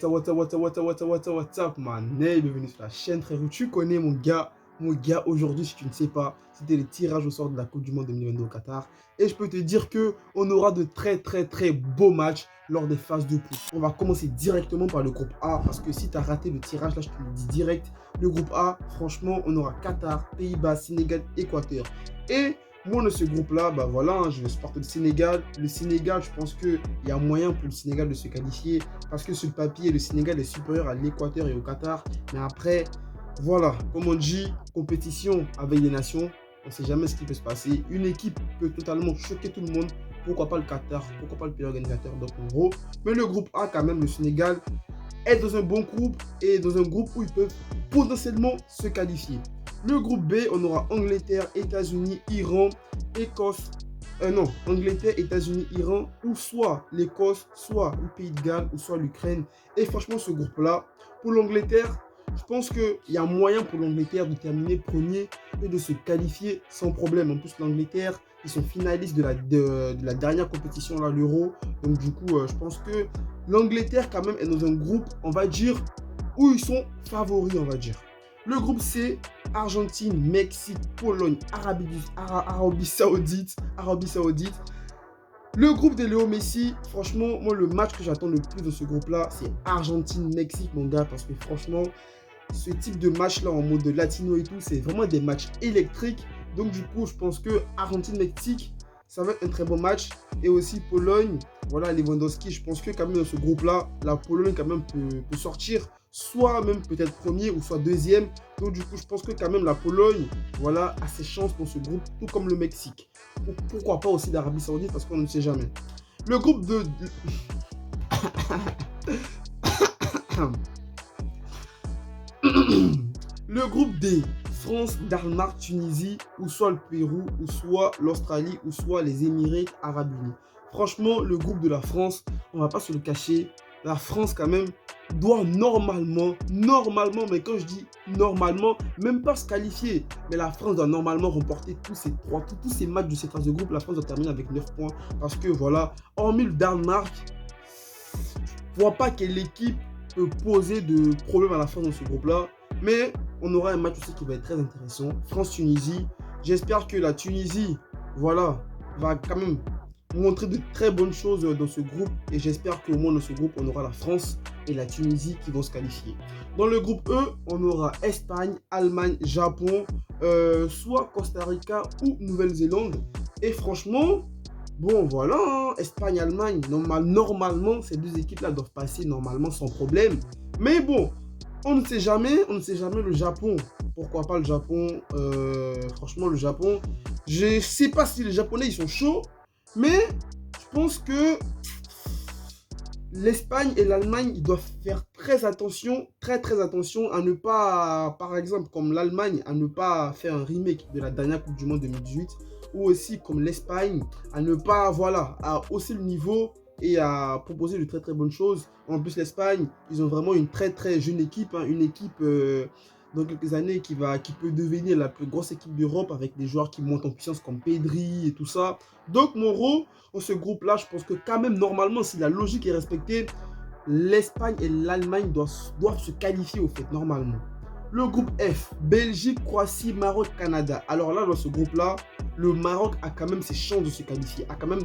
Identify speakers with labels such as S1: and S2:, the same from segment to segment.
S1: What's up, man? Bienvenue sur la chaîne, frérot. Tu connais mon gars, aujourd'hui, si tu ne sais pas, c'était le tirage au sort de la Coupe du Monde 2022 au Qatar. Et je peux te dire que on aura de très beaux matchs lors des phases de poule. On va commencer directement par le groupe A, parce que si tu as raté le tirage, là, je te le dis direct, le groupe A, franchement, on aura Qatar, Pays-Bas, Sénégal, Équateur. Et moi, dans ce groupe-là, bah voilà, hein, je vais supporter le Sénégal. Le Sénégal, je pense qu'il y a moyen pour le Sénégal de se qualifier parce que sur le papier, le Sénégal est supérieur à l'Équateur et au Qatar. Mais après, voilà, comme on dit, compétition avec des nations, on ne sait jamais ce qui peut se passer. Une équipe peut totalement choquer tout le monde. Pourquoi pas le Qatar? Pourquoi pas le pays organisateur? Donc en gros, mais le groupe A, quand même, le Sénégal est dans un bon groupe et dans un groupe où ils peuvent potentiellement se qualifier. Le groupe B, on aura Angleterre, États-Unis, Iran, Écosse. Non, Angleterre, États-Unis, Iran, ou soit l'Écosse, soit le Pays de Galles, ou soit l'Ukraine. Et franchement, ce groupe-là, pour l'Angleterre, je pense qu'il y a moyen pour l'Angleterre de terminer premier et de se qualifier sans problème. En plus, l'Angleterre, ils sont finalistes de la dernière compétition, là, l'Euro. Donc, du coup, je pense que l'Angleterre, quand même, est dans un groupe, on va dire, où ils sont favoris, on va dire. Le groupe C, Argentine, Mexique, Pologne, Arabie Saoudite. Le groupe de Léo Messi, franchement, moi, le match que j'attends le plus de ce groupe-là, c'est Argentine-Mexique, mon gars, parce que franchement, ce type de match-là, en mode latino et tout, c'est vraiment des matchs électriques. Donc, du coup, je pense que Argentine-Mexique, ça va être un très bon match. Et aussi Pologne, voilà, Lewandowski, je pense que quand même dans ce groupe-là, la Pologne quand même peut sortir, soit même peut-être premier ou soit deuxième. Donc du coup, je pense que quand même la Pologne, voilà, a ses chances dans ce groupe, tout comme le Mexique. Ou pourquoi pas aussi l'Arabie Saoudite, parce qu'on ne sait jamais. Le groupe de... Le groupe D, France, Danemark, Tunisie, ou soit le Pérou, ou soit l'Australie, ou soit les Émirats Arabes Unis. Franchement, le groupe de la France, on va pas se le cacher, la France quand même doit normalement, mais quand je dis normalement, même pas se qualifier, mais la France doit normalement remporter tous ces matchs de cette phase de groupe. La France doit terminer avec 9 points, parce que voilà, hormis le Danemark, je vois pas quelle équipe peut poser de problème à la fin dans ce groupe-là. Mais on aura un match aussi qui va être très intéressant. France-Tunisie. J'espère que la Tunisie, voilà, va quand même montrer de très bonnes choses dans ce groupe. Et j'espère qu'au moins dans ce groupe, on aura la France et la Tunisie qui vont se qualifier. Dans le groupe E, on aura Espagne, Allemagne, Japon, soit Costa Rica ou Nouvelle-Zélande. Et franchement, bon voilà, hein, Espagne, Allemagne, normalement, ces deux équipes-là doivent passer normalement sans problème. Mais bon, on ne sait jamais le Japon. Pourquoi pas le Japon? Franchement, le Japon, je sais pas si les Japonais ils sont chauds, mais je pense que l'Espagne et l'Allemagne ils doivent faire très attention à ne pas, par exemple, comme l'Allemagne, à ne pas faire un remake de la dernière Coupe du Monde 2018, ou aussi comme l'Espagne, à ne pas, voilà, à hausser le niveau et à proposer de très bonnes choses. En plus, l'Espagne, ils ont vraiment une très jeune équipe, hein, une équipe dans quelques années qui peut devenir la plus grosse équipe d'Europe avec des joueurs qui montent en puissance comme Pedri et tout ça. Donc, Moreau, dans ce groupe-là, je pense que quand même, normalement, si la logique est respectée, l'Espagne et l'Allemagne doivent se qualifier au fait, normalement. Le groupe F, Belgique, Croatie, Maroc, Canada. Alors là, dans ce groupe-là, le Maroc a quand même ses chances de se qualifier. A quand même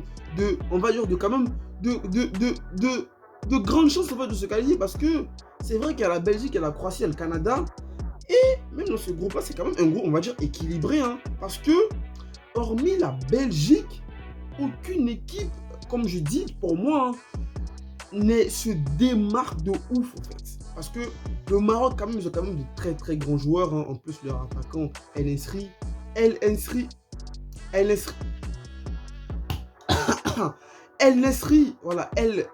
S1: on va dire, de grandes chances en fait, de se qualifier, parce que c'est vrai qu'il y a la Belgique, il y a la Croatie, il y a le Canada. Et même dans ce groupe-là, c'est quand même un groupe, on va dire, équilibré. Hein, parce que, hormis la Belgique, aucune équipe, comme je dis, pour moi, se démarque de ouf, en fait. Parce que le Maroc, quand même, ils ont quand même de très grands joueurs. Hein. En plus, leur attaquant, El Nesri, voilà, El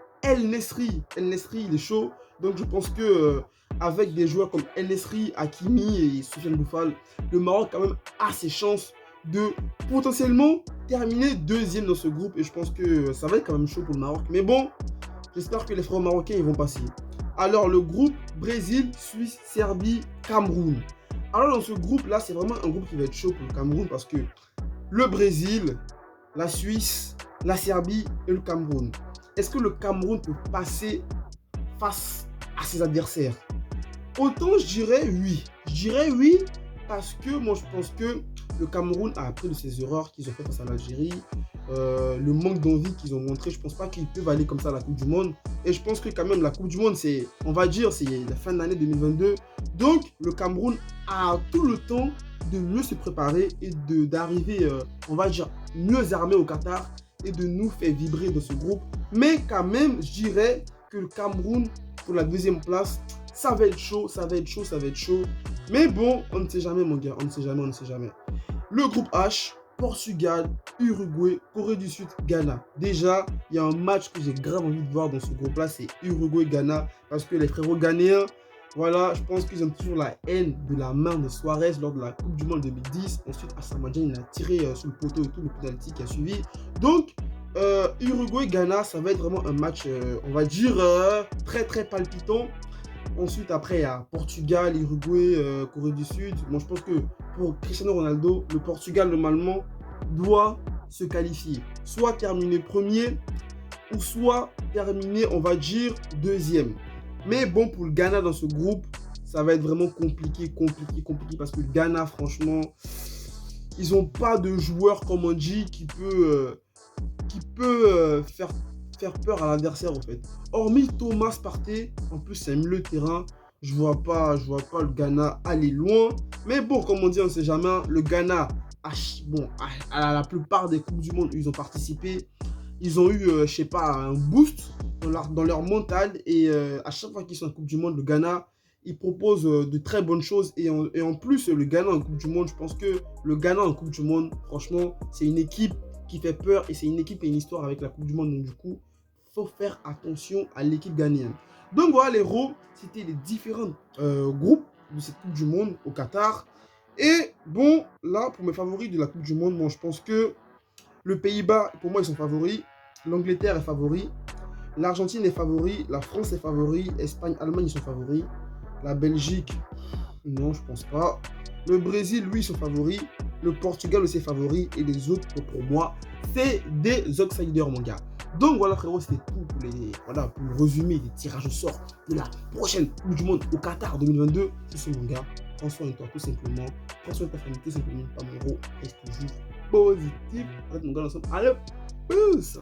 S1: Nesri, il est chaud. Donc, je pense que avec des joueurs comme El Nesri, Hakimi et Soufiane Boufal, le Maroc, quand même, a ses chances de potentiellement terminer deuxième dans ce groupe. Et je pense que ça va être quand même chaud pour le Maroc. Mais bon, j'espère que les frères marocains ils vont passer. Alors, le groupe Brésil, Suisse, Serbie, Cameroun. Alors, dans ce groupe-là, c'est vraiment un groupe qui va être chaud pour le Cameroun, parce que le Brésil, la Suisse, la Serbie et le Cameroun. Est-ce que le Cameroun peut passer face à ses adversaires? Autant je dirais oui. Je dirais oui parce que moi je pense que le Cameroun a appris de ses erreurs qu'ils ont fait face à l'Algérie. Le manque d'envie qu'ils ont montré, je ne pense pas qu'ils peuvent aller comme ça à la Coupe du Monde. Et je pense que quand même la Coupe du Monde, c'est, on va dire, c'est la fin de l'année 2022. Donc le Cameroun a tout le temps de mieux se préparer et d'arriver, on va dire, mieux armé au Qatar et de nous faire vibrer dans ce groupe. Mais quand même, je dirais que le Cameroun, pour la deuxième place, ça va être chaud, ça va être chaud, ça va être chaud. Mais bon, on ne sait jamais, mon gars, on ne sait jamais, on ne sait jamais. Le groupe H, Portugal, Uruguay, Corée du Sud, Ghana. Déjà, il y a un match que j'ai grave envie de voir dans ce groupe-là, c'est Uruguay-Ghana, parce que les frérots ghanéens, voilà, je pense qu'ils ont toujours la haine de la main de Suarez lors de la Coupe du Monde 2010. Ensuite, Asamoah Gyan, il a tiré sur le poteau et tout, le penalty qui a suivi. Donc, Uruguay-Ghana, ça va être vraiment un match, on va dire, très très palpitant. Ensuite, après, il y a Portugal, Uruguay, Corée du Sud. Moi, je pense que pour Cristiano Ronaldo, le Portugal, normalement, doit se qualifier. Soit terminer premier, ou soit terminer, on va dire, deuxième. Mais bon, pour le Ghana dans ce groupe, ça va être vraiment compliqué, parce que le Ghana, franchement, ils n'ont pas de joueur, comme on dit, qui peut faire peur à l'adversaire, en fait. Hormis Thomas Partey, en plus, c'est un milieu de terrain. Je vois pas le Ghana aller loin. Mais bon, comme on dit, on ne sait jamais. Le Ghana, à la plupart des Coupes du Monde où ils ont participé, ils ont eu, je sais pas, un boost dans leur mental. Et à chaque fois qu'ils sont en Coupe du Monde, le Ghana, il propose de très bonnes choses. Et en plus, le Ghana en Coupe du Monde, je pense que le Ghana en Coupe du Monde, franchement, c'est une équipe qui fait peur. Et c'est une équipe et une histoire avec la Coupe du Monde. Donc du coup, il faut faire attention à l'équipe ghanéenne. Donc voilà les héros, c'était les différents groupes de cette Coupe du Monde au Qatar. Et bon, là, pour mes favoris de la Coupe du Monde, moi je pense que le Pays-Bas, pour moi, ils sont favoris. L'Angleterre est favori. L'Argentine est favori. La France est favori. Espagne, Allemagne, ils sont favoris. La Belgique, non, je pense pas. Le Brésil, lui, ils sont favoris. Le Portugal aussi est favori. Et les autres, pour moi, c'est des outsiders, mon gars. Donc voilà, frérot, c'était tout pour le résumé des tirages au sort de la prochaine Coupe du Monde au Qatar 2022. C'est ce, mon gars. Prends soin de toi, tout simplement. Prends soin de ta famille, tout simplement. Pas mon gros. Reste toujours positif. Arrête, mon gars, ensemble. Allez, peace.